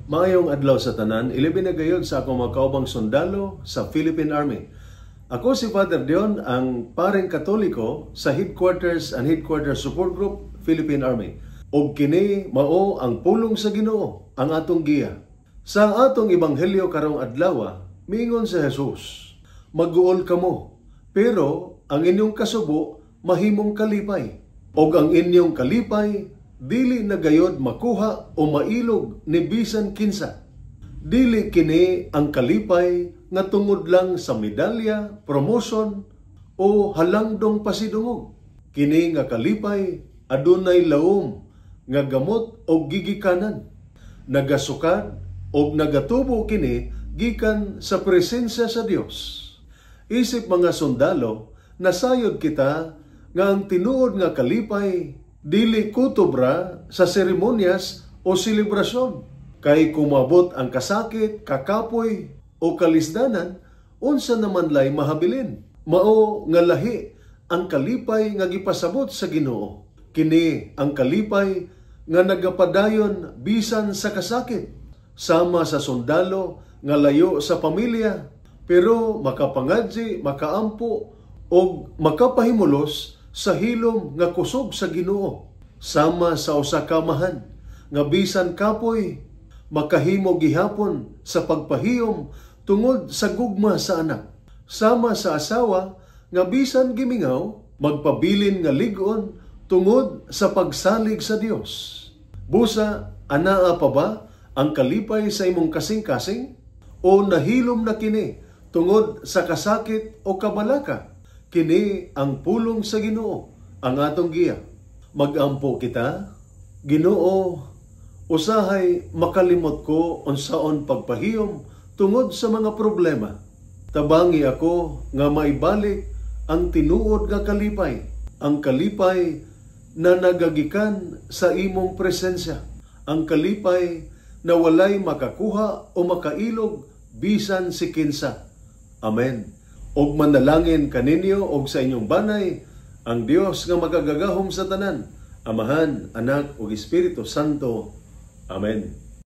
Maayong adlaw sa tanan, ilibin na gayod sa akong mga kaubang sundalo sa Philippine Army. Ako si Father Dion, ang paring Katoliko sa Headquarters and Headquarters Support Group, Philippine Army. Og kini mao ang pulong sa Ginoo, ang atong giya. Sa atong ebanghelyo karong adlaw, miingon sa Jesus, mag-uol kamo, pero ang inyong kasubo mahimong kalipay. Og ang inyong kalipay dili na gayod makuha o mailog ni bisan kinsa. Dili kini ang kalipay nga tungod lang sa medalya, promotion o halangdong pasidungog. Kini nga kalipay adunay laom nga gamot o gigikanan. Nagasukad o nagatubo kini gikan sa presensya sa Dios. Isip mga sundalo, nasayod kita nga ang tinuod nga kalipay dili kutobra sa seremonyas o selebrasyon. Kay kumabot ang kasakit, kakapoy o kalisdanan, unsa naman lay mahabilin. Mao nga lahi ang kalipay nga gipasabot sa Ginoo. Kini ang kalipay nga nagapadayon bisan sa kasakit. Sama sa sundalo nga layo sa pamilya, pero makapangadji, makaampo o makapahimulos sa hilom nga kusog sa Ginoo. Sama sa usa ka amahan nga bisan kapoy makahimo gihapon sa pagpahiyom tungod sa gugma sa anak. Sama sa asawa nga bisan gimingaw magpabilin nga lig-on tungod sa pagsalig sa Dios. Busa, anaa pa ba ang kalipay sa imong kasing-kasing o nahilom na kini tungod sa kasakit o kabalaka? Kini ang pulong sa Ginoo, ang atong giya. Magampo kita, Ginoo, usahay makalimot ko unsaon pagpahiyom tungod sa mga problema. Tabangi ako nga maibalik ang tinuod nga kalipay, ang kalipay na nagagikan sa imong presensya, ang kalipay na walay makakuha o makailog bisan si kinsa. Amen. Og manalangin kaninyo og sa inyong banay, ang Dios nga magagagahom sa tanan, Amahan, Anak ug Espiritu Santo. Amen.